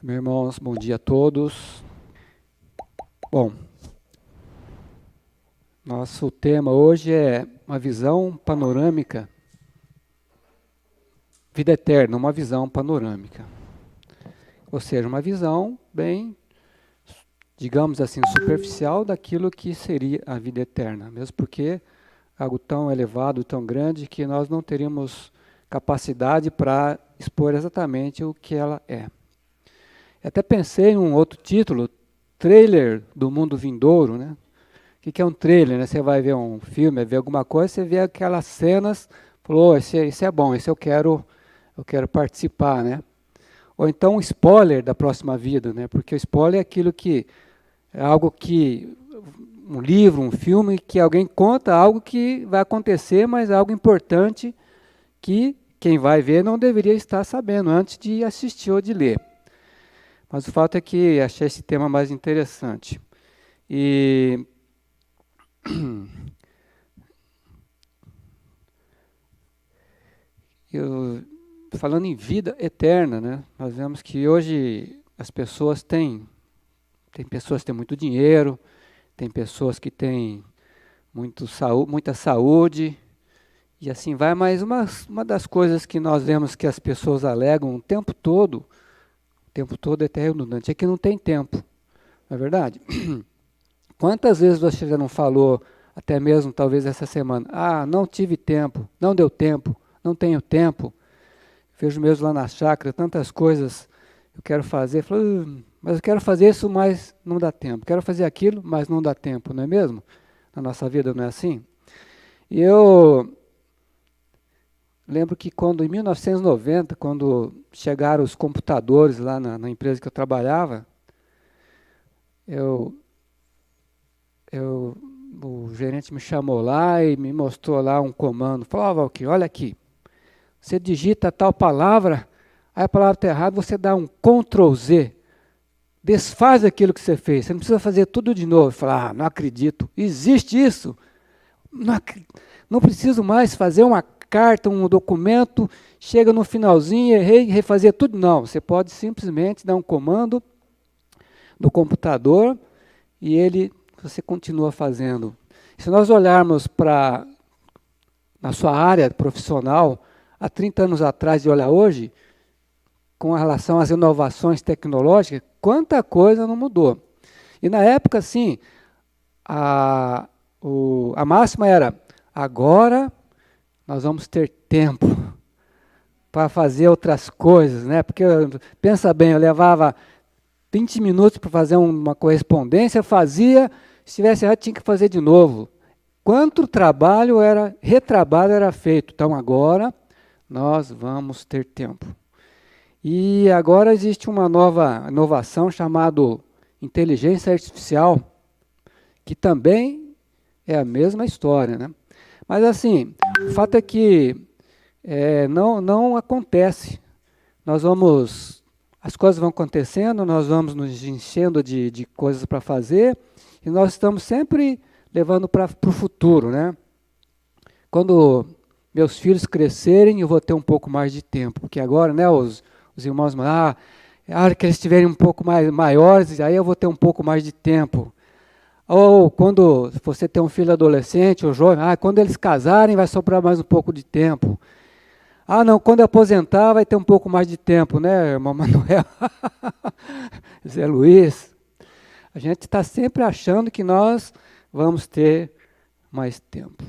Meus irmãos, bom dia a todos. Bom, nosso tema hoje é uma visão panorâmica, vida eterna, uma visão panorâmica. Ou seja, uma visão bem, digamos assim, superficial daquilo que seria a vida eterna, mesmo porque é algo tão elevado, tão grande, que nós não teríamos capacidade para expor exatamente o que ela é. Até pensei em um outro título, trailer do mundo vindouro, né? O que é um trailer, né? Você vai ver um filme, vai ver alguma coisa, você vê aquelas cenas, falou, esse é bom, esse eu quero participar, né? Ou então um spoiler da próxima vida, né? Porque o spoiler é aquilo que é algo que um livro, um filme, que alguém conta algo que vai acontecer, mas é algo importante que quem vai ver não deveria estar sabendo antes de assistir ou de ler. Mas o fato é que achei esse tema mais interessante. E falando em vida eterna, né, nós vemos que hoje as pessoas têm pessoas que têm muito dinheiro, tem pessoas que têm muita saúde, e assim vai, mas uma das coisas que nós vemos que as pessoas alegam o tempo todo é até redundante, é que não tem tempo, não é verdade? Quantas vezes você já não falou, até mesmo talvez essa semana, não tive tempo, não deu tempo, não tenho tempo, vejo mesmo lá na chácara, tantas coisas eu quero fazer, mas eu quero fazer isso, mas não dá tempo, quero fazer aquilo, mas não dá tempo, não é mesmo? Na nossa vida não é assim? E eu lembro que em 1990, quando chegaram os computadores lá na empresa que eu trabalhava, o gerente me chamou lá e me mostrou lá um comando. Falou, Valquírio, olha aqui, você digita tal palavra, aí a palavra está errada, você dá um Ctrl Z, desfaz aquilo que você fez, você não precisa fazer tudo de novo. Eu falei, não acredito, existe isso? Não preciso mais fazer uma carta, um documento, chega no finalzinho, errei, refazer tudo. Não, você pode simplesmente dar um comando no computador e você continua fazendo. Se nós olharmos na sua área profissional, há 30 anos atrás e olhar hoje, com relação às inovações tecnológicas, quanta coisa não mudou. E na época, sim, a máxima era, agora nós vamos ter tempo para fazer outras coisas, né? Porque, pensa bem, eu levava 20 minutos para fazer uma correspondência, fazia, se tivesse errado, tinha que fazer de novo. Quanto retrabalho era feito. Então, agora, nós vamos ter tempo. E agora existe uma nova inovação chamada inteligência artificial, que também é a mesma história, né? Mas assim, o fato é que não acontece. As coisas vão acontecendo, nós vamos nos enchendo de coisas para fazer, e nós estamos sempre levando para o futuro, né? Quando meus filhos crescerem, eu vou ter um pouco mais de tempo, porque agora, né, os irmãos, a hora que eles estiverem um pouco mais maiores, aí eu vou ter um pouco mais de tempo. Ou quando você tem um filho adolescente ou jovem, quando eles casarem vai sobrar mais um pouco de tempo. Não, quando aposentar vai ter um pouco mais de tempo, né, irmão Manuel? Zé Luiz. A gente está sempre achando que nós vamos ter mais tempo.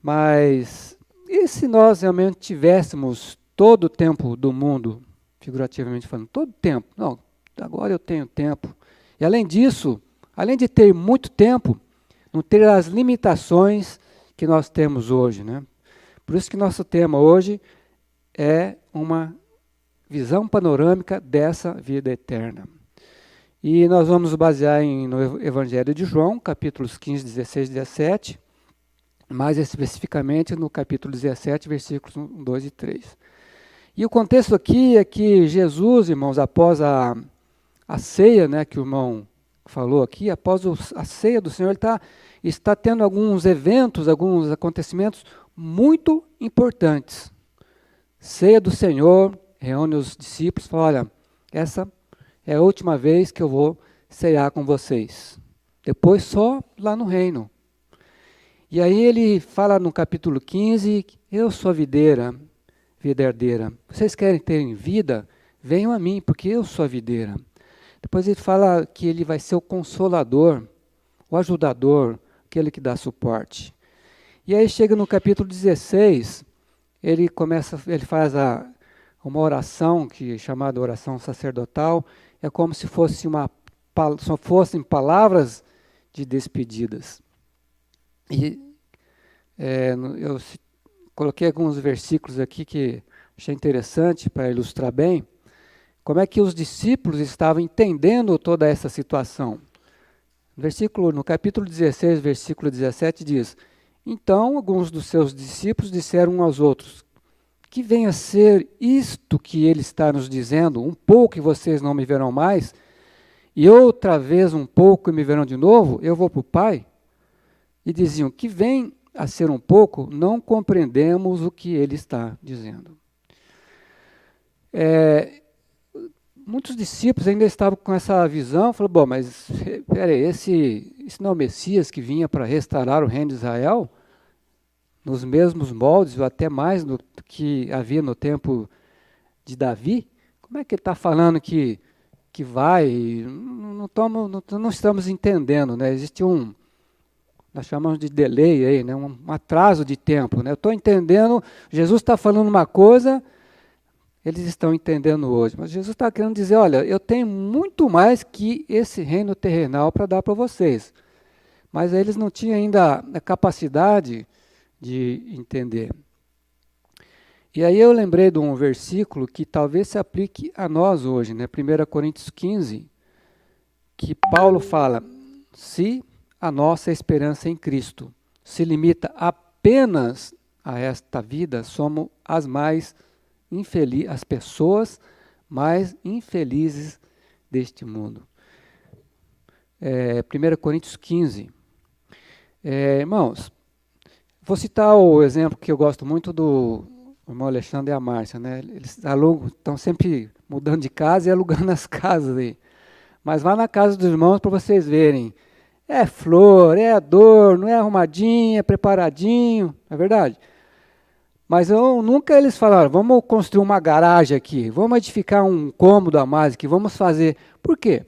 Mas e se nós realmente tivéssemos todo o tempo do mundo, figurativamente falando, todo o tempo? Não, agora eu tenho tempo. E além disso, além de ter muito tempo, não ter as limitações que nós temos hoje, né? Por isso que nosso tema hoje é uma visão panorâmica dessa vida eterna. E nós vamos basear no Evangelho de João, capítulos 15, 16 e 17, mais especificamente no capítulo 17, versículos 1, 2 e 3. E o contexto aqui é que Jesus, irmãos, após a ceia, né, que o irmão falou aqui, após a ceia do Senhor, ele está tendo alguns eventos, alguns acontecimentos muito importantes. Ceia do Senhor, reúne os discípulos e fala, olha, essa é a última vez que eu vou cear com vocês. Depois só lá no reino. E aí ele fala no capítulo 15, eu sou a videira herdeira. Vocês querem ter vida? Venham a mim, porque eu sou a videira. Depois ele fala que ele vai ser o consolador, o ajudador, aquele que dá suporte. E aí chega no capítulo 16, ele faz uma oração chamada oração sacerdotal, é como se fossem palavras de despedidas. E eu coloquei alguns versículos aqui que achei interessante para ilustrar bem como é que os discípulos estavam entendendo toda essa situação. No capítulo 16, versículo 17 diz, então alguns dos seus discípulos disseram uns aos outros, que venha a ser isto que ele está nos dizendo, um pouco e vocês não me verão mais, e outra vez um pouco e me verão de novo, eu vou para o Pai? E diziam, que vem a ser um pouco, não compreendemos o que ele está dizendo. Muitos discípulos ainda estavam com essa visão, falaram, bom, mas peraí, esse não é o Messias que vinha para restaurar o reino de Israel? Nos mesmos moldes, ou até mais do que havia no tempo de Davi? Como é que ele está falando que vai? Não estamos entendendo, né? Existe nós chamamos de delay aí, né? Um atraso de tempo, né? Eu estou entendendo, Jesus está falando uma coisa, eles estão entendendo hoje, mas Jesus está querendo dizer, olha, eu tenho muito mais que esse reino terrenal para dar para vocês. Mas eles não tinham ainda a capacidade de entender. E aí eu lembrei de um versículo que talvez se aplique a nós hoje, né? 1 Coríntios 15, que Paulo fala, se a nossa esperança em Cristo se limita apenas a esta vida, somos as pessoas mais infelizes deste mundo. 1 Coríntios 15. Irmãos, vou citar o exemplo que eu gosto muito do irmão Alexandre e a Márcia, né? Eles estão sempre mudando de casa e alugando as casas aí. Mas vá na casa dos irmãos para vocês verem. É flor, é adorno, é arrumadinho, é preparadinho, não é verdade? Mas nunca eles falaram, vamos construir uma garagem aqui, vamos edificar um cômodo a mais aqui, vamos fazer. Por quê?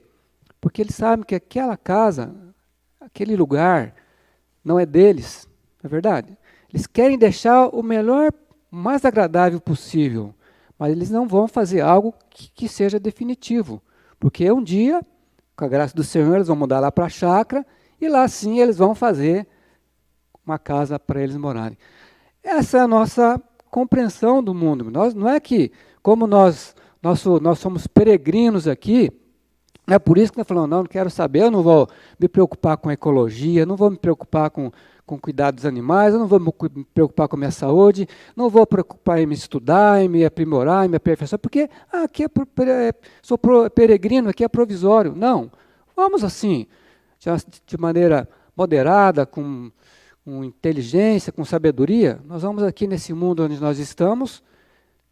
Porque eles sabem que aquela casa, aquele lugar, não é deles, não é verdade? Eles querem deixar o melhor, o mais agradável possível, mas eles não vão fazer algo que seja definitivo. Porque um dia, com a graça do Senhor, eles vão mudar lá para a chácara, e lá sim eles vão fazer uma casa para eles morarem. Essa é a nossa compreensão do mundo. Não é que, como nós somos peregrinos aqui, é por isso que nós falamos, não quero saber, eu não vou me preocupar com ecologia, não vou me preocupar com cuidar dos animais, eu não vou me preocupar com a minha saúde, não vou me preocupar em me estudar, em me aprimorar, em me aperfeiçoar, porque aqui sou peregrino, aqui é provisório. Não, vamos assim, de maneira moderada, com inteligência, com sabedoria, nós vamos aqui nesse mundo onde nós estamos,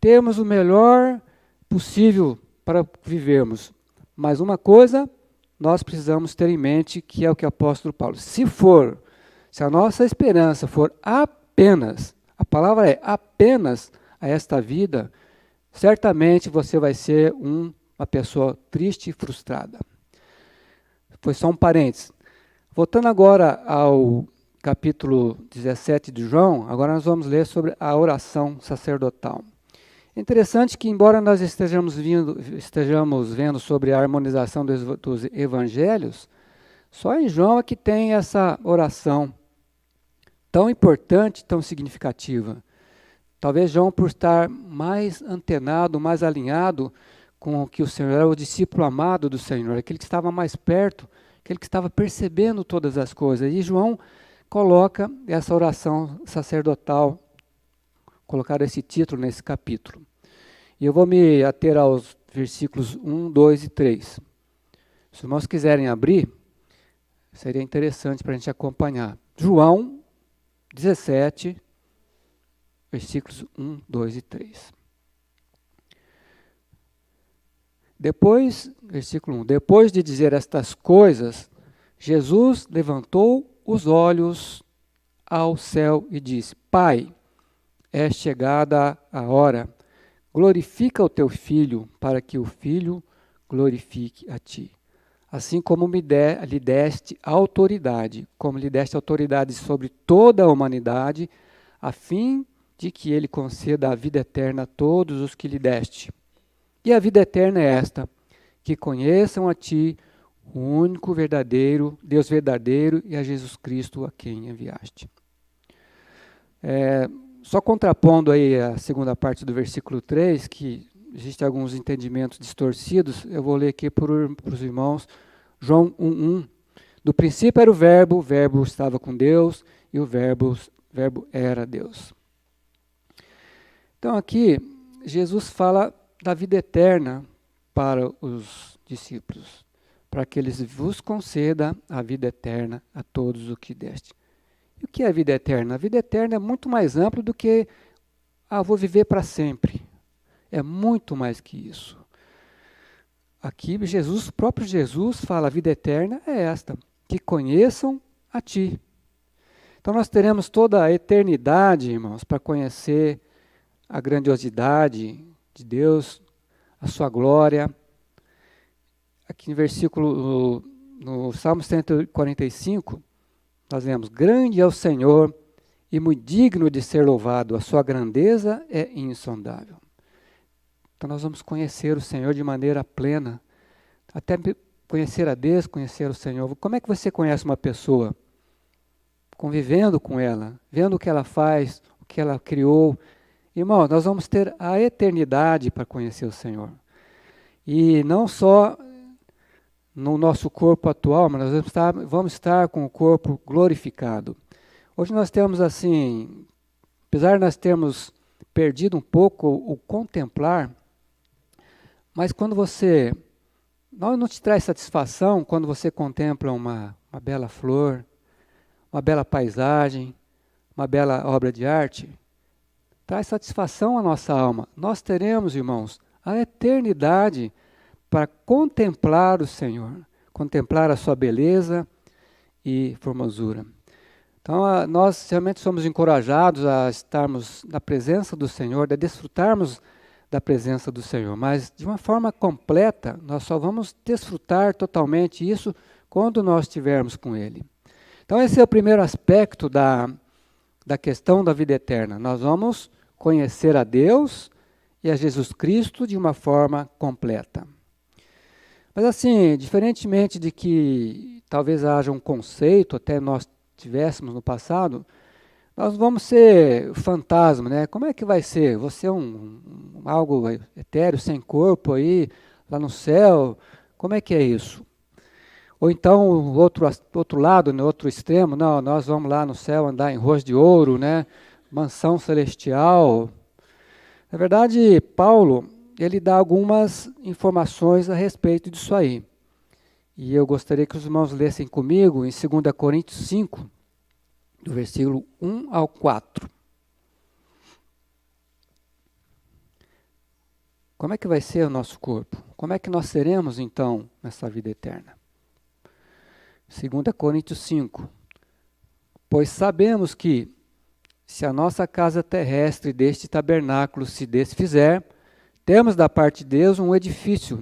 termos o melhor possível para vivermos. Mas uma coisa nós precisamos ter em mente, que é o que o apóstolo Paulo, se a nossa esperança for apenas, a palavra é apenas a esta vida, certamente você vai ser uma pessoa triste e frustrada. Foi só um parênteses. Voltando agora ao capítulo 17 de João, agora nós vamos ler sobre a oração sacerdotal. É interessante que, embora nós estejamos vendo sobre a harmonização dos evangelhos, só em João é que tem essa oração tão importante, tão significativa. Talvez João, por estar mais antenado, mais alinhado com o que o Senhor era, o discípulo amado do Senhor, aquele que estava mais perto, aquele que estava percebendo todas as coisas. E João coloca essa oração sacerdotal, colocar esse título nesse capítulo. E eu vou me ater aos versículos 1, 2 e 3. Se os irmãos quiserem abrir, Seria interessante para a gente acompanhar. João 17, versículos 1, 2 e 3. Depois, versículo 1, depois de dizer estas coisas, Jesus levantou os olhos ao céu e disse: Pai, é chegada a hora, glorifica o teu Filho, para que o Filho glorifique a ti. Assim como lhe deste autoridade, como lhe deste autoridade sobre toda a humanidade, a fim de que ele conceda a vida eterna a todos os que lhe deste. E a vida eterna é esta, que conheçam a ti, o único verdadeiro, Deus verdadeiro, e a Jesus Cristo a quem enviaste. Só contrapondo aí a segunda parte do versículo 3, que existem alguns entendimentos distorcidos, eu vou ler aqui para os irmãos, João 1:1. Do princípio era o verbo estava com Deus, e o verbo era Deus. Então aqui, Jesus fala da vida eterna para os discípulos, para que eles vos conceda a vida eterna a todos o que deste. E o que é a vida eterna? A vida eterna é muito mais amplo do que vou viver para sempre. É muito mais que isso. Aqui o próprio Jesus fala, a vida eterna é esta, que conheçam a ti. Então nós teremos toda a eternidade, irmãos, para conhecer a grandiosidade de Deus, a sua glória. Aqui no versículo, no Salmo 145, nós lemos, grande é o Senhor e muito digno de ser louvado, a sua grandeza é insondável. Então nós vamos conhecer o Senhor de maneira plena, até conhecer a Deus, conhecer o Senhor. Como é que você conhece uma pessoa? Convivendo com ela, vendo o que ela faz, o que ela criou. Irmão, nós vamos ter a eternidade para conhecer o Senhor. E não só no nosso corpo atual, mas nós vamos estar com o corpo glorificado. Hoje nós temos assim, apesar de nós termos perdido um pouco o contemplar, mas quando não te traz satisfação quando você contempla uma bela flor, uma bela paisagem, uma bela obra de arte, traz satisfação à nossa alma. Nós teremos, irmãos, a eternidade para contemplar o Senhor, contemplar a sua beleza e formosura. Então, nós realmente somos encorajados a estarmos na presença do Senhor, a desfrutarmos da presença do Senhor, mas de uma forma completa, nós só vamos desfrutar totalmente isso quando nós estivermos com Ele. Então, esse é o primeiro aspecto da questão da vida eterna. Nós vamos conhecer a Deus e a Jesus Cristo de uma forma completa. Mas assim, diferentemente de que talvez haja um conceito, até nós tivéssemos no passado, nós vamos ser fantasma, né? Como é que vai ser? Você é algo etéreo, sem corpo aí, lá no céu? Como é que é isso? Ou então, o outro lado, no outro extremo, não, nós vamos lá no céu andar em ruas de ouro, né? Mansão celestial. Na verdade, Paulo, ele dá algumas informações a respeito disso aí. E eu gostaria que os irmãos lessem comigo em 2 Coríntios 5, do versículo 1 ao 4. Como é que vai ser o nosso corpo? Como é que nós seremos, então, nessa vida eterna? 2 Coríntios 5. Pois sabemos que, se a nossa casa terrestre deste tabernáculo se desfizer, temos da parte de Deus um edifício,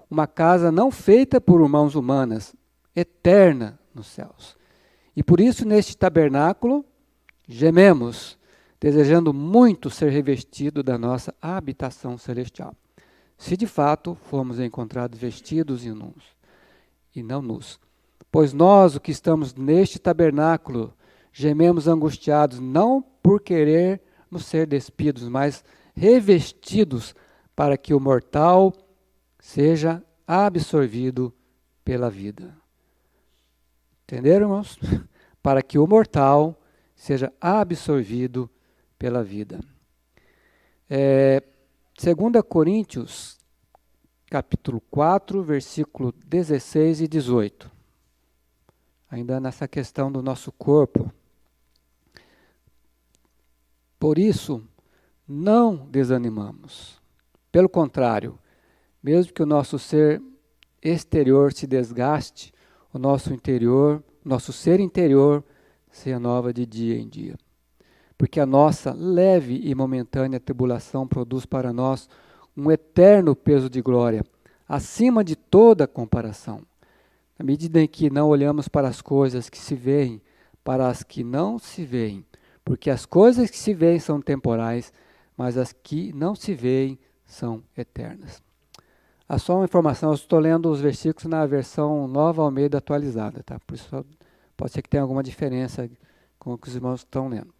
uma casa não feita por mãos humanas, eterna nos céus. E por isso, neste tabernáculo, gememos, desejando muito ser revestido da nossa habitação celestial. Se de fato fomos encontrados vestidos e não nus. Pois nós, o que estamos neste tabernáculo, gememos angustiados, não por querermos ser despidos, mas revestidos para que o mortal seja absorvido pela vida. Entenderam, irmãos? Para que o mortal seja absorvido pela vida. 2 Coríntios, capítulo 4, versículo 16 e 18. Ainda nessa questão do nosso corpo. Por isso, não desanimamos. Pelo contrário, mesmo que o nosso ser exterior se desgaste, o nosso interior, nosso ser interior se renova de dia em dia. Porque a nossa leve e momentânea tribulação produz para nós um eterno peso de glória, acima de toda comparação. À medida em que não olhamos para as coisas que se veem, para as que não se veem, porque as coisas que se veem são temporais, mas as que não se veem são eternas. Só uma informação, eu estou lendo os versículos na versão Nova Almeida atualizada, tá? Por isso pode ser que tenha alguma diferença com o que os irmãos estão lendo.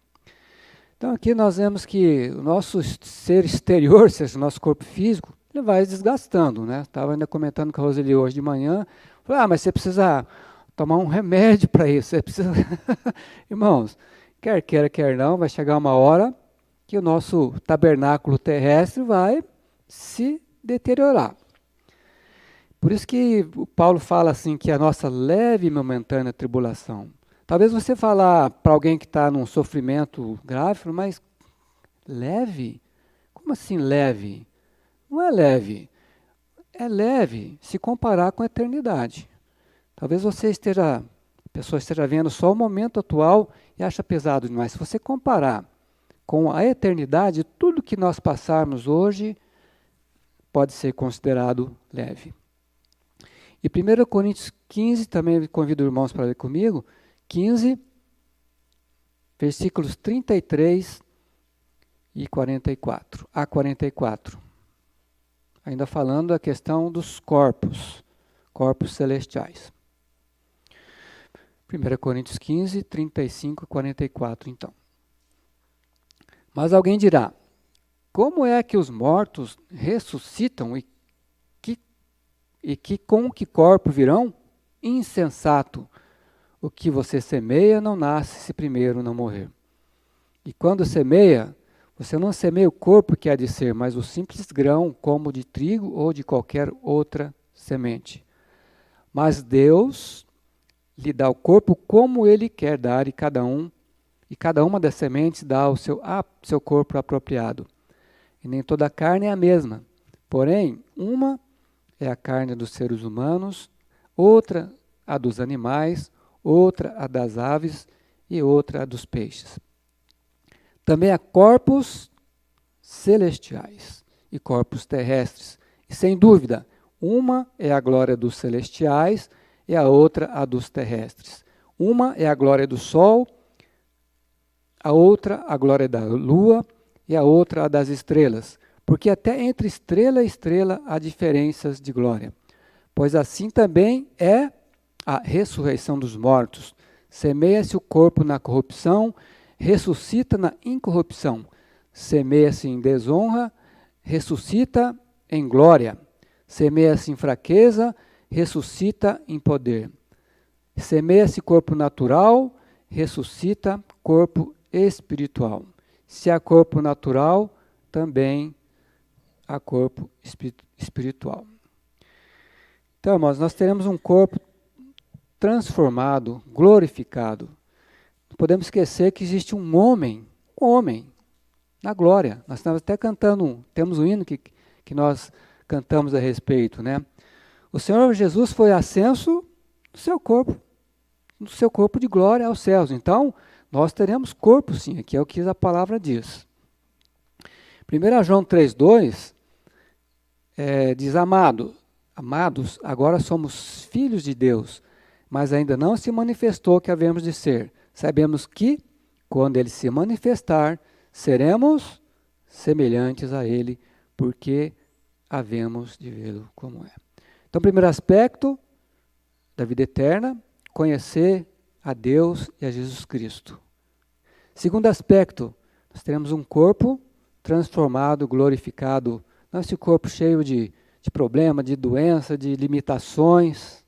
Então aqui nós vemos que o nosso ser exterior, ou seja, o nosso corpo físico, ele vai desgastando, né? Estava ainda comentando com a Roseli hoje de manhã, falei, mas você precisa tomar um remédio para isso, você precisa... Irmãos, quer queira, quer não, vai chegar uma hora que o nosso tabernáculo terrestre vai se deteriorar. Por isso que o Paulo fala assim, que a nossa leve e momentânea tribulação. Talvez você falar para alguém que está num sofrimento grave, mas leve? Como assim leve? Não é leve. É leve se comparar com a eternidade. Talvez a pessoa esteja vendo só o momento atual e acha pesado demais. Se você comparar com a eternidade, tudo que nós passarmos hoje pode ser considerado leve. E 1 Coríntios 15, também convido os irmãos para ler comigo, 15, versículos 33 e 44, a 44. Ainda falando da questão dos corpos celestiais. 1 Coríntios 15, 35 e 44, então. Mas alguém dirá, como é que os mortos ressuscitam e que com que corpo virão? Insensato! O que você semeia não nasce se primeiro não morrer. E quando semeia, você não semeia o corpo que há de ser, mas o simples grão, como de trigo ou de qualquer outra semente. Mas Deus lhe dá o corpo como Ele quer dar, e cada uma das sementes dá o seu corpo apropriado. E nem toda a carne é a mesma. Porém, uma é a carne dos seres humanos, outra a dos animais, outra a das aves e outra a dos peixes. Também há corpos celestiais e corpos terrestres. E sem dúvida, uma é a glória dos celestiais e a outra a dos terrestres. Uma é a glória do sol, a outra a glória da lua e a outra a das estrelas. Porque até entre estrela e estrela há diferenças de glória. Pois assim também é a ressurreição dos mortos. Semeia-se o corpo na corrupção, ressuscita na incorrupção. Semeia-se em desonra, ressuscita em glória. Semeia-se em fraqueza, ressuscita em poder. Semeia-se corpo natural, ressuscita corpo espiritual. Se há corpo natural, também há corpo espiritual. Então, irmãos, nós teremos um corpo transformado, glorificado. Não podemos esquecer que existe um homem na glória. Nós estamos até cantando, temos um hino que nós cantamos a respeito, né? O Senhor Jesus foi ascenso no seu corpo de glória aos céus. Então, nós teremos corpo sim, aqui é o que a palavra diz. 1 João 3,2 diz, amados, agora somos filhos de Deus, mas ainda não se manifestou o que havemos de ser. Sabemos que, quando Ele se manifestar, seremos semelhantes a Ele, porque havemos de vê-lo como é. Então, primeiro aspecto da vida eterna, conhecer a Deus e a Jesus Cristo. Segundo aspecto, nós teremos um corpo transformado, glorificado, não esse corpo cheio de problema, de doença, de limitações.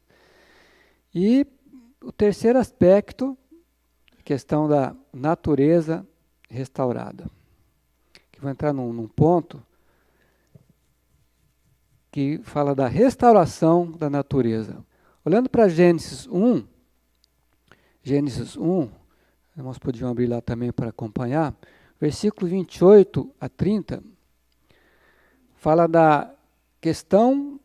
E o terceiro aspecto, questão da natureza restaurada. Que vou entrar num ponto que fala da restauração da natureza. Olhando para Gênesis 1, irmãos podiam abrir lá também para acompanhar, versículo 28 a 30, fala da questão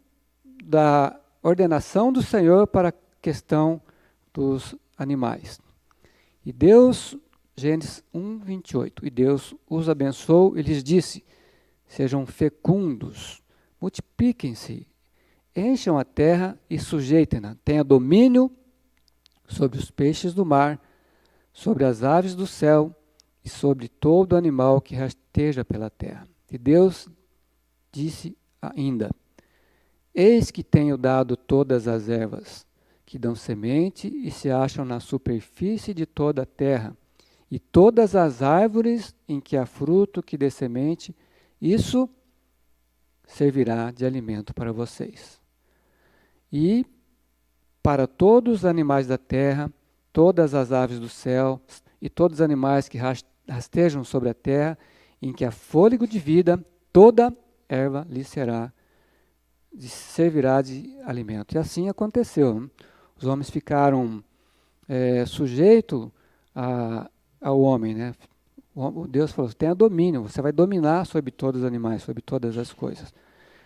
da ordenação do Senhor para a questão dos animais. E Deus, Gênesis 1, 28, e Deus os abençoou e lhes disse: sejam fecundos, multipliquem-se, encham a terra e sujeitem-na, tenha domínio sobre os peixes do mar, sobre as aves do céu e sobre todo animal que rasteja pela terra. E Deus disse ainda: eis que tenho dado todas as ervas, que dão semente e se acham na superfície de toda a terra, e todas as árvores em que há fruto que dê semente, isso servirá de alimento para vocês. E para todos os animais da terra, todas as aves do céu e todos os animais que rastejam sobre a terra, em que há fôlego de vida, toda erva lhe servirá de alimento. E assim aconteceu. Os homens ficaram sujeitos ao homem, né? O Deus falou: tenha domínio, você vai dominar sobre todos os animais, sobre todas as coisas.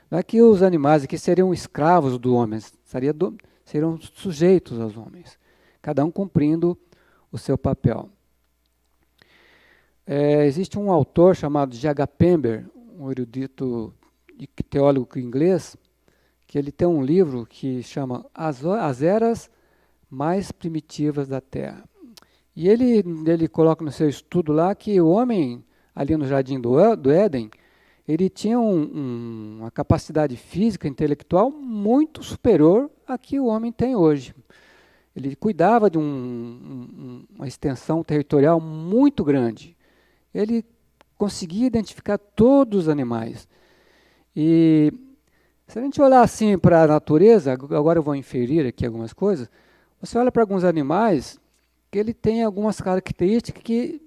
Não é que os animais aqui seriam escravos do homem, seriam sujeitos aos homens, cada um cumprindo o seu papel. Existe um autor chamado J.H. Pember, um erudito e teólogo inglês, que ele tem um livro que chama As Eras Mais Primitivas da Terra. E ele coloca no seu estudo lá que o homem, ali no Jardim do Éden, ele tinha uma capacidade física, intelectual muito superior à que o homem tem hoje. Ele cuidava de uma extensão territorial muito grande. Ele conseguia identificar todos os animais. E se a gente olhar assim para a natureza, agora eu vou inferir aqui algumas coisas, você olha para alguns animais que ele tem algumas características que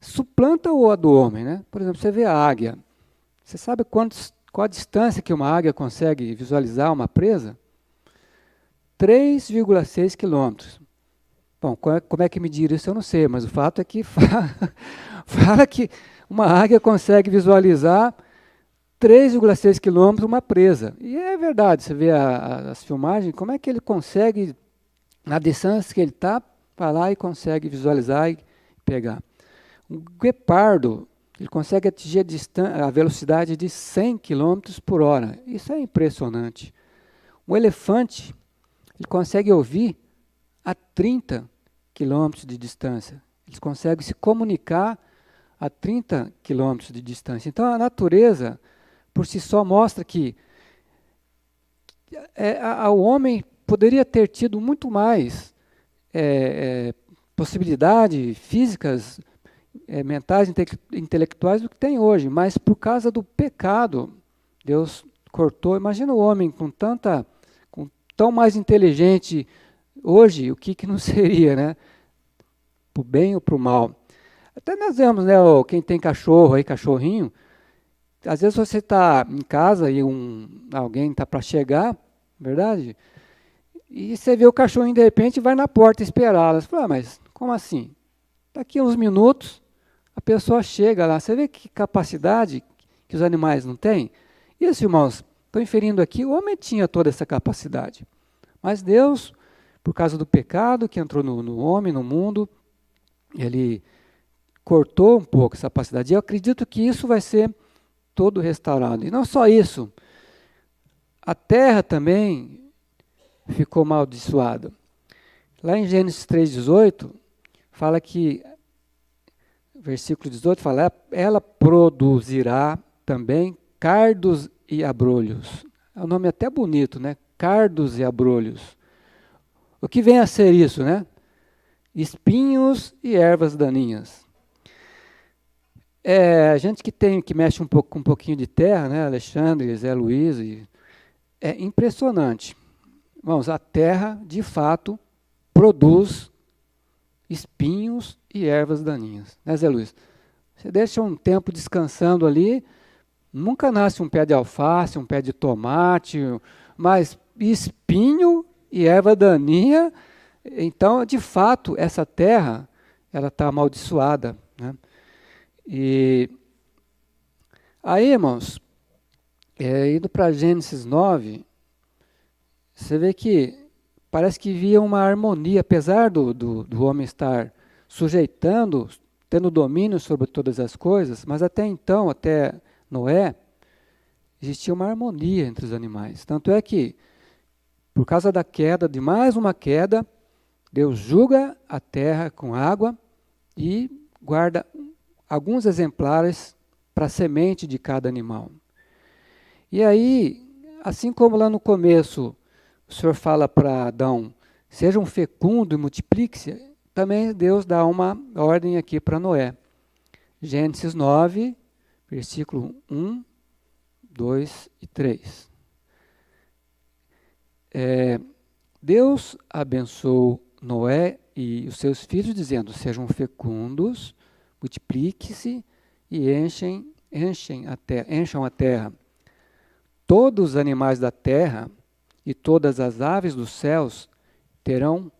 suplantam a do homem, né? Por exemplo, você vê a águia. Você sabe qual a distância que uma águia consegue visualizar uma presa? 3,6 quilômetros. Bom, como é que medir isso eu não sei, mas o fato é que fala que uma águia consegue visualizar 3,6 quilômetros uma presa. E é verdade, você vê as filmagens, como é que ele consegue, na distância que ele está, vai lá e consegue visualizar e pegar. Um guepardo, ele consegue atingir a velocidade de 100 km por hora. Isso é impressionante. Um elefante, ele consegue ouvir a 30 km de distância. Eles conseguem se comunicar a 30 km de distância. Então, a natureza, por si só, mostra que o homem poderia ter tido muito mais possibilidades físicas, mentais, intelectuais do que tem hoje, mas por causa do pecado, Deus cortou. Imagina o homem com tão mais inteligente hoje, o que não seria, né? Para o bem ou para o mal. Até nós vemos, né, quem tem cachorro aí, cachorrinho, às vezes você está em casa e alguém está para chegar, verdade? E você vê o cachorrinho de repente vai na porta esperá-la. Você fala: mas como assim? Daqui a uns minutos a pessoa chega lá. Você vê que capacidade que os animais não têm? Isso, irmãos, estou inferindo aqui, o homem tinha toda essa capacidade. Mas Deus, por causa do pecado que entrou no homem, no mundo, ele cortou um pouco essa capacidade. E eu acredito que isso vai ser todo restaurado. E não só isso, a terra também ficou amaldiçoada. Lá em Gênesis 3,18, fala que, versículo 18, fala: ela produzirá também cardos e abrolhos. É um nome até bonito, né? Cardos e abrolhos. O que vem a ser isso, né? Espinhos e ervas daninhas. A gente que mexe com um pouquinho de terra, né? Alexandre, Zé Luiz, é impressionante. Irmãos, a terra, de fato, produz espinhos e ervas daninhas. Né, Zé Luiz? Você deixa um tempo descansando ali, Nunca nasce um pé de alface, um pé de tomate, mas espinho e erva daninha. Então, de fato, essa terra, ela está amaldiçoada, né? E aí, irmãos, indo para Gênesis 9, você vê que parece que havia uma harmonia, apesar do homem estar sujeitando, tendo domínio sobre todas as coisas, mas até então, até Noé, existia uma harmonia entre os animais. Tanto é que, por causa da queda, de mais uma queda, Deus julga a terra com água e guarda alguns exemplares para a semente de cada animal. E aí, assim como lá no começo, o Senhor fala para Adão, seja um fecundo e multiplique-se, também Deus dá uma ordem aqui para Noé. Gênesis 9, versículo 1, 2 e 3. Deus abençoou Noé e os seus filhos, dizendo, sejam fecundos, multiplique-se e encham a terra. Todos os animais da terra e todas as aves dos céus terão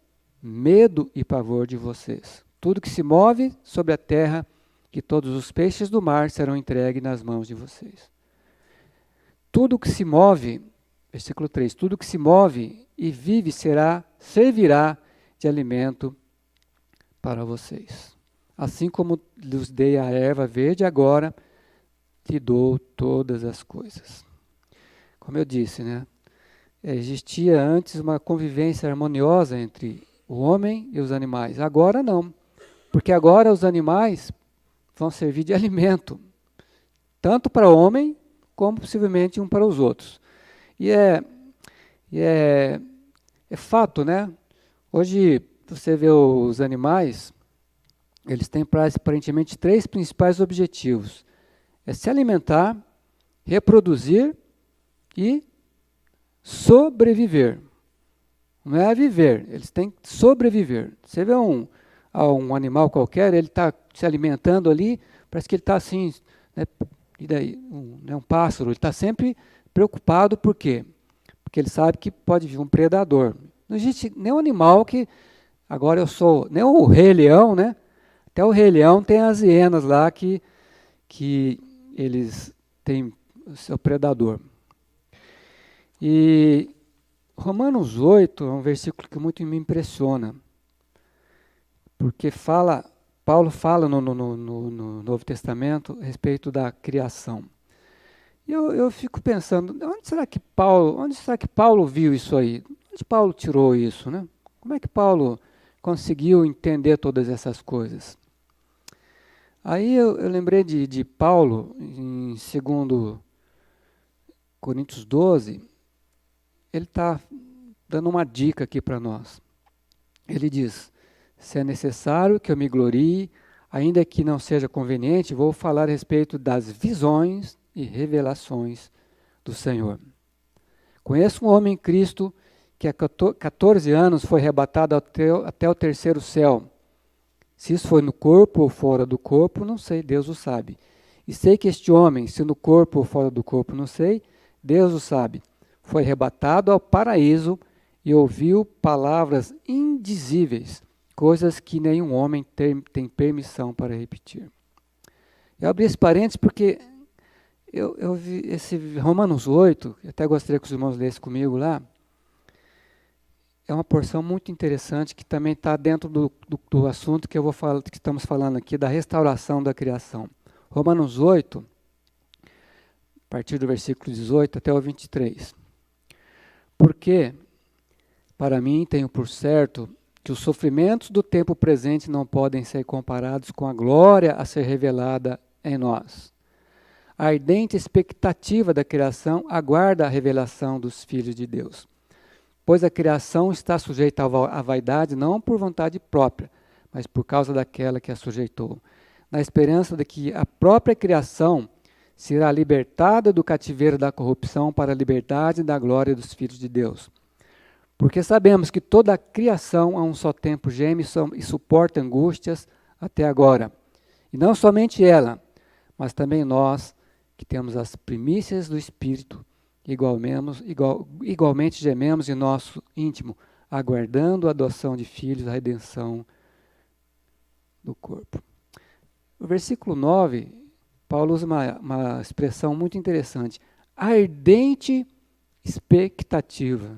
medo e pavor de vocês. Tudo que se move sobre a terra e todos os peixes do mar serão entregues nas mãos de vocês. Tudo que se move, versículo 3, tudo que se move e vive servirá de alimento para vocês. Assim como lhes dei a erva verde, agora te dou todas as coisas. Como eu disse, né? Existia antes uma convivência harmoniosa entre o homem e os animais. Agora não, porque agora os animais vão servir de alimento, tanto para o homem, como possivelmente um para os outros. E é fato, né? Hoje, você vê os animais, eles têm aparentemente 3 principais objetivos. É se alimentar, reproduzir e sobreviver. Não é viver, eles têm que sobreviver. Você vê um animal qualquer, ele está se alimentando ali, parece que ele está assim, né, e daí, um pássaro, ele está sempre preocupado, por quê? Porque ele sabe que pode vir um predador. Não existe nenhum animal que, agora nem o Rei Leão, né? Até o Rei Leão tem as hienas lá que eles têm o seu predador. E Romanos 8 é um versículo que muito me impressiona, porque Paulo fala no Novo Testamento a respeito da criação. E eu fico pensando, onde será que Paulo viu isso aí? Onde Paulo tirou isso, né? Como é que Paulo conseguiu entender todas essas coisas? Aí eu lembrei de Paulo, em 2 Coríntios 12, ele está dando uma dica aqui para nós. Ele diz, se é necessário que eu me glorie, ainda que não seja conveniente, vou falar a respeito das visões e revelações do Senhor. Conheço um homem em Cristo que há 14 anos foi arrebatado até o terceiro céu. Se isso foi no corpo ou fora do corpo, não sei, Deus o sabe. E sei que este homem, se no corpo ou fora do corpo, não sei, Deus o sabe. Foi arrebatado ao paraíso e ouviu palavras indizíveis, coisas que nenhum homem tem permissão para repetir. Eu abri esse parênteses porque eu vi esse Romanos 8, até gostaria que os irmãos lessem comigo lá, é uma porção muito interessante que também está dentro do assunto que que estamos falando aqui, da restauração da criação. Romanos 8, a partir do versículo 18 até o 23. Porque, para mim, tenho por certo que os sofrimentos do tempo presente não podem ser comparados com a glória a ser revelada em nós. A ardente expectativa da criação aguarda a revelação dos filhos de Deus. Pois a criação está sujeita à vaidade não por vontade própria, mas por causa daquela que a sujeitou, na esperança de que a própria criação será libertada do cativeiro da corrupção para a liberdade da glória dos filhos de Deus. Porque sabemos que toda a criação a um só tempo geme e suporta angústias até agora. E não somente ela, mas também nós que temos as primícias do Espírito, igualmente gememos em nosso íntimo, aguardando a adoção de filhos, a redenção do corpo. No versículo 9, Paulo usa uma expressão muito interessante. Ardente expectativa.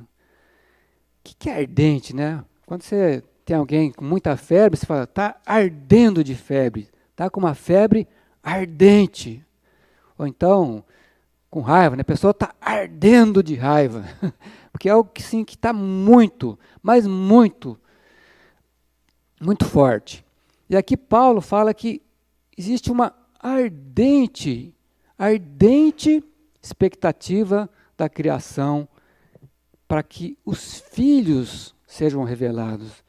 O que é ardente, né? Quando você tem alguém com muita febre, você fala, está ardendo de febre. Está com uma febre ardente. Ou então, com raiva, né? A pessoa está ardendo de raiva. Porque é algo que sim, que está muito, mas muito, muito forte. E aqui Paulo fala que existe uma ardente expectativa da criação para que os filhos sejam revelados,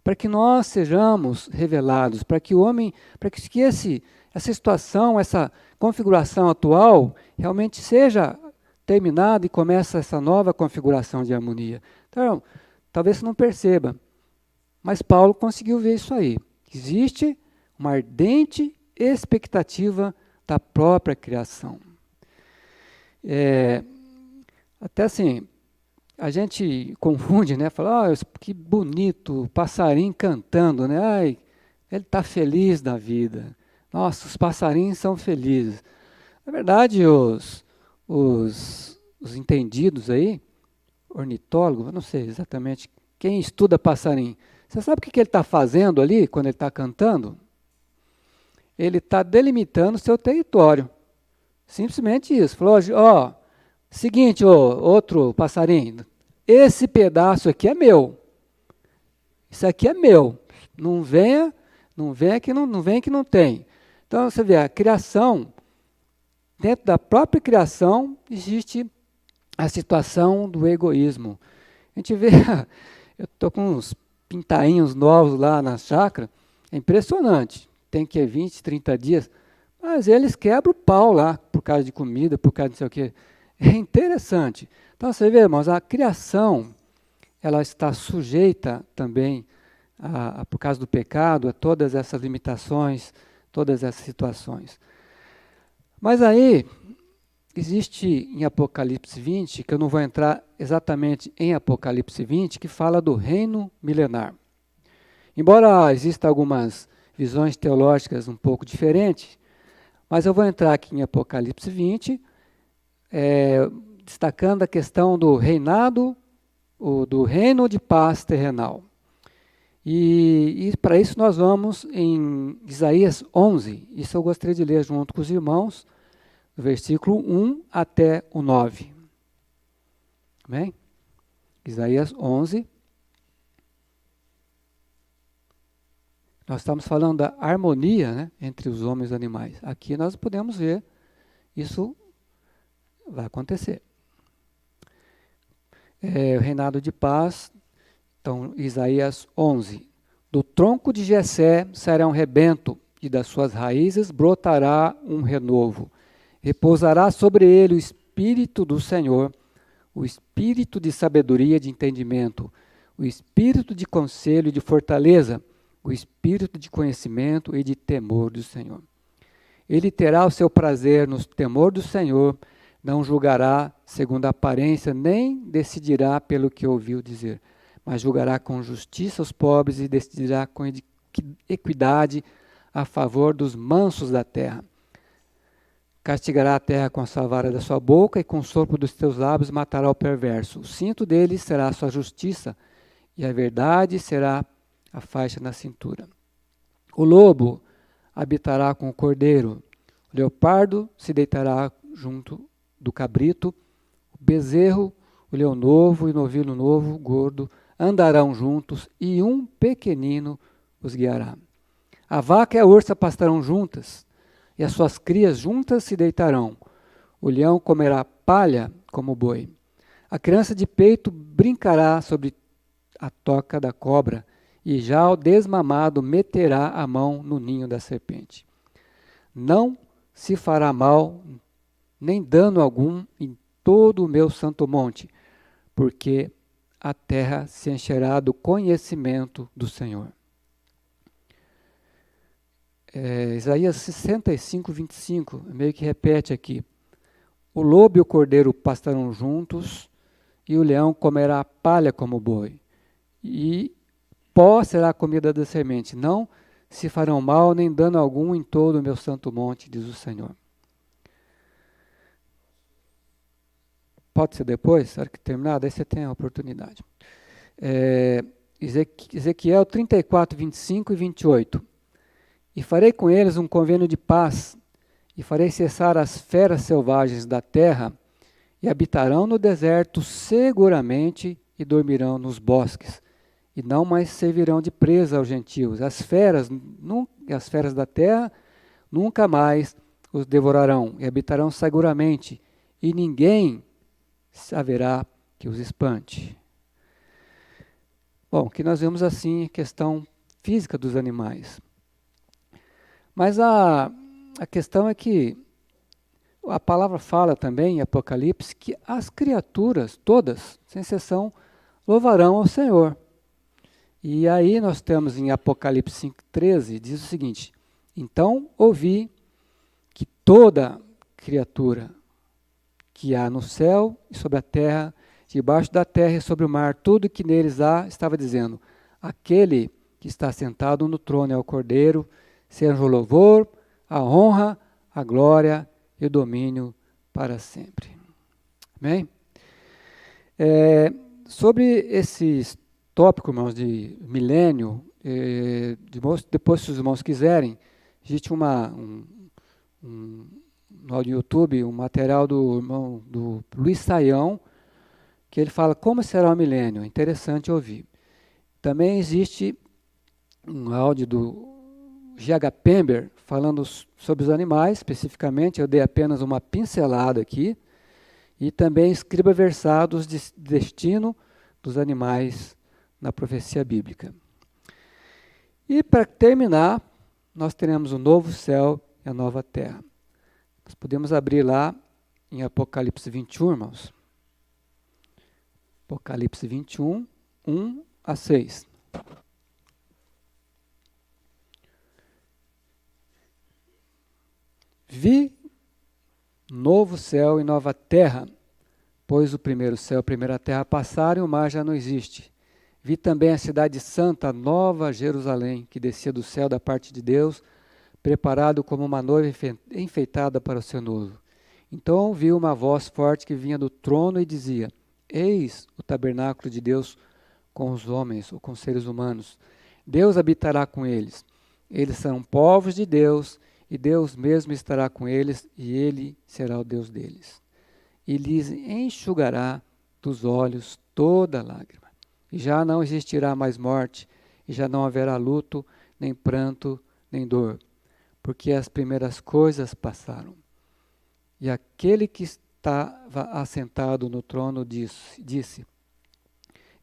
para que nós sejamos revelados, para que o homem, para que essa situação, essa configuração atual realmente seja terminada e comece essa nova configuração de harmonia. Então, talvez você não perceba, mas Paulo conseguiu ver isso aí. Existe uma ardente expectativa da própria criação. Até assim, a gente confunde, né? Fala, que bonito, passarinho cantando, né? Ai, ele está feliz da vida. Nossa, os passarinhos são felizes. Na verdade, os entendidos aí, ornitólogo, eu não sei exatamente, quem estuda passarinho, você sabe o que ele está fazendo ali, quando ele está cantando? Ele está delimitando o seu território. Simplesmente isso. Falou, seguinte, outro passarinho, esse pedaço aqui é meu. Isso aqui é meu. Não venha que não tem. Então, você vê, a criação, dentro da própria criação, existe a situação do egoísmo. A gente vê, eu estou com uns pintainhos novos lá na chácara, é impressionante. Tem que 20, 30 dias, mas eles quebram o pau lá, por causa de comida, por causa de não sei o quê. É interessante. Então, você vê, irmãos, a criação, ela está sujeita também, por causa do pecado, a todas essas limitações, todas essas situações. Mas aí, existe em Apocalipse 20, que eu não vou entrar exatamente em Apocalipse 20, que fala do reino milenar. Embora existam algumas visões teológicas um pouco diferentes, mas eu vou entrar aqui em Apocalipse 20, destacando a questão do reinado, do reino de paz terrenal. E para isso nós vamos em Isaías 11, isso eu gostaria de ler junto com os irmãos, do versículo 1 até o 9. Amém? Isaías 11. Nós estamos falando da harmonia, né, entre os homens e os animais. Aqui nós podemos ver, isso vai acontecer. O reinado de paz, então Isaías 11. Do tronco de Jessé sairá um rebento, e das suas raízes brotará um renovo. Repousará sobre ele o Espírito do Senhor, o Espírito de sabedoria e de entendimento, o Espírito de conselho e de fortaleza, o Espírito de conhecimento e de temor do Senhor. Ele terá o seu prazer no temor do Senhor, não julgará segundo a aparência, nem decidirá pelo que ouviu dizer, mas julgará com justiça os pobres e decidirá com equidade a favor dos mansos da terra. Castigará a terra com a sua vara da sua boca e com o sopro dos teus lábios matará o perverso. O cinto dele será a sua justiça e a verdade será a faixa na cintura. O lobo habitará com o cordeiro, o leopardo se deitará junto do cabrito, o bezerro, o leão novo e o novilho novo, gordo, andarão juntos e um pequenino os guiará. A vaca e a ursa pastarão juntas, e as suas crias juntas se deitarão. O leão comerá palha como o boi. A criança de peito brincará sobre a toca da cobra, e já o desmamado meterá a mão no ninho da serpente. Não se fará mal, nem dano algum em todo o meu santo monte, porque a terra se encherá do conhecimento do Senhor. Isaías 65, 25, meio que repete aqui. O lobo e o cordeiro pastarão juntos, e o leão comerá a palha como boi. E pó será a comida da semente. Não se farão mal, nem dano algum em todo o meu santo monte, diz o Senhor. Pode ser depois? Na hora que terminar, daí você tem a oportunidade. Ezequiel 34, 25 e 28. E farei com eles um convênio de paz, e farei cessar as feras selvagens da terra, e habitarão no deserto seguramente, e dormirão nos bosques, e não mais servirão de presa aos gentios. As feras da terra nunca mais os devorarão, e habitarão seguramente, e ninguém haverá que os espante. Bom, que nós vemos assim a questão física dos animais. Mas a questão é que a palavra fala também em Apocalipse que as criaturas, todas, sem exceção, louvarão ao Senhor. E aí nós temos em Apocalipse 5,13, diz o seguinte: então ouvi que toda criatura que há no céu e sobre a terra, debaixo da terra e sobre o mar, tudo que neles há, estava dizendo: aquele que está sentado no trono é o Cordeiro, seja o louvor, a honra, a glória e o domínio para sempre. Amém? Sobre esses tópicos, irmãos, de milênio, depois, se os irmãos quiserem, existe no YouTube um material do irmão do Luiz Saião, que ele fala como será o milênio. É interessante ouvir. Também existe um áudio do G.H. Pember falando sobre os animais, especificamente. Eu dei apenas uma pincelada aqui. E também Escriba Versados de destino dos animais na profecia bíblica. E para terminar, nós teremos o novo céu e a nova terra. Nós podemos abrir lá em Apocalipse 21, irmãos. Apocalipse 21, 1 a 6. Vi novo céu e nova terra, pois o primeiro céu e a primeira terra passaram e o mar já não existe. Vi também a cidade santa, a nova Jerusalém, que descia do céu da parte de Deus, preparado como uma noiva enfeitada para o seu noivo. Então ouvi uma voz forte que vinha do trono e dizia: eis o tabernáculo de Deus com os homens, ou com os seres humanos. Deus habitará com eles. Eles serão povos de Deus, e Deus mesmo estará com eles, e Ele será o Deus deles. E lhes enxugará dos olhos toda lágrima. E já não existirá mais morte, e já não haverá luto, nem pranto, nem dor, porque as primeiras coisas passaram. E aquele que estava assentado no trono disse: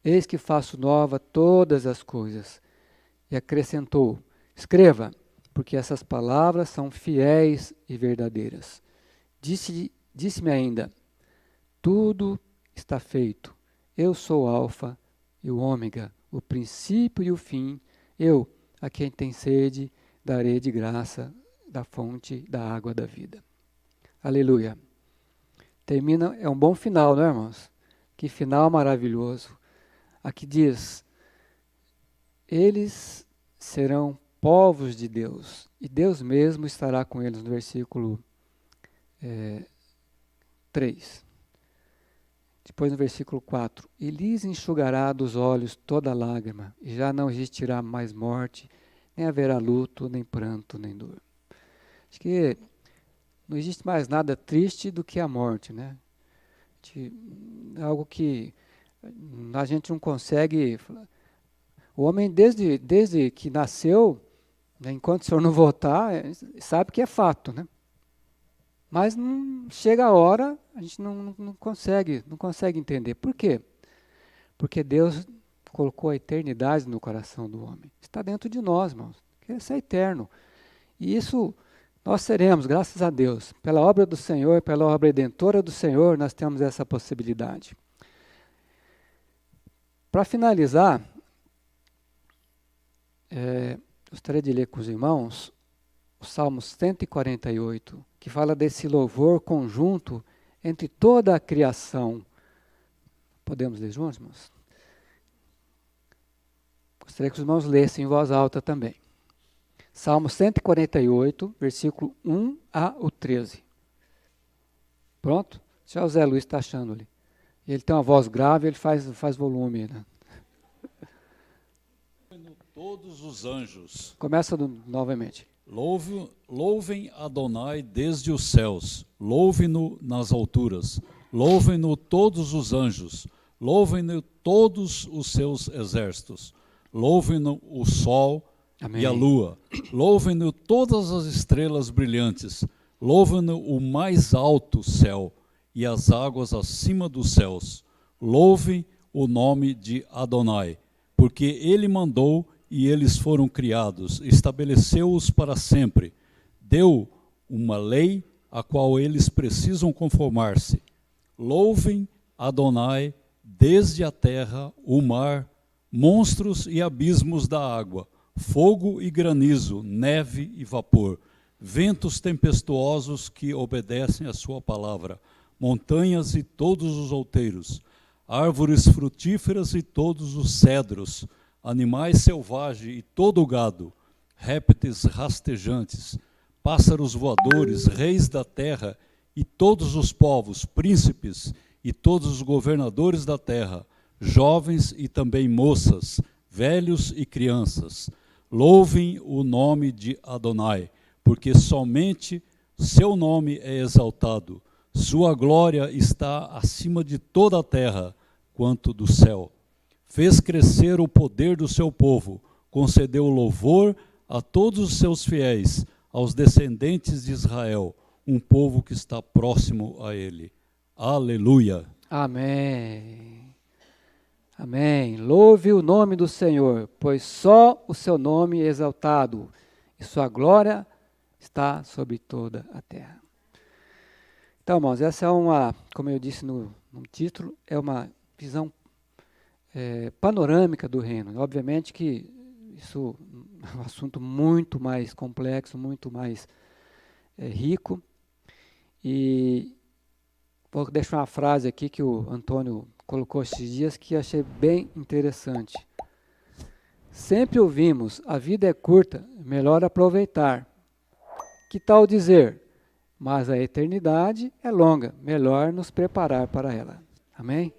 eis que faço nova todas as coisas. E acrescentou: escreva, porque essas palavras são fiéis e verdadeiras. Disse-me ainda: tudo está feito. Eu sou o Alfa e o Ômega, o princípio e o fim. Eu, a quem tem sede, darei de graça da fonte da água da vida. Aleluia. Termina, é um bom final, não é, irmãos? Que final maravilhoso. Aqui diz: eles serão povos de Deus, e Deus mesmo estará com eles, no versículo 3. Depois no versículo 4, e lhes enxugará dos olhos toda lágrima, e já não existirá mais morte, nem haverá luto, nem pranto, nem dor. Acho que não existe mais nada triste do que a morte, né? Algo que a gente não consegue. O homem, desde que nasceu, né, enquanto o Senhor não voltar, sabe que é fato, né? Mas não chega a hora, a gente não consegue entender. Por quê? Porque Deus colocou a eternidade no coração do homem. Está dentro de nós, irmãos. Isso é eterno. E isso nós seremos, graças a Deus. Pela obra do Senhor, pela obra redentora do Senhor, nós temos essa possibilidade. Para finalizar, gostaria de ler com os irmãos o Salmo 148, que fala desse louvor conjunto entre toda a criação. Podemos ler juntos, irmãos? Gostaria que os irmãos lessem em voz alta também. Salmo 148, versículo 1 a 13. Pronto? Já o Zé Luiz está achando ali. Ele tem uma voz grave, ele faz volume. Né? Todos os anjos. Começa novamente. Louvem Adonai desde os céus, louvem-no nas alturas, louvem-no todos os anjos, louvem-no todos os seus exércitos, louvem-no o sol Amém. E a lua, louvem-no todas as estrelas brilhantes, louvem-no o mais alto céu e as águas acima dos céus, louvem o nome de Adonai, porque ele mandou e eles foram criados, estabeleceu-os para sempre, deu uma lei a qual eles precisam conformar-se. Louvem Adonai desde a terra, o mar, monstros e abismos da água, fogo e granizo, neve e vapor, ventos tempestuosos que obedecem à sua palavra, montanhas e todos os outeiros, árvores frutíferas e todos os cedros, animais selvagens e todo o gado, répteis rastejantes, pássaros voadores, reis da terra e todos os povos, príncipes e todos os governadores da terra, jovens e também moças, velhos e crianças. Louvem o nome de Adonai, porque somente seu nome é exaltado. Sua glória está acima de toda a terra, quanto do céu. Fez crescer o poder do seu povo, concedeu louvor a todos os seus fiéis, aos descendentes de Israel, um povo que está próximo a ele. Aleluia. Amém. Amém. Louve o nome do Senhor, pois só o seu nome é exaltado, e sua glória está sobre toda a terra. Então, irmãos, essa é uma, como eu disse no título, é uma visão panorâmica do reino. Obviamente que isso é um assunto muito mais complexo, muito mais rico. E vou deixar uma frase aqui que o Antônio colocou esses dias que achei bem interessante. Sempre ouvimos, a vida é curta, melhor aproveitar. Que tal dizer? Mas a eternidade é longa, melhor nos preparar para ela. Amém?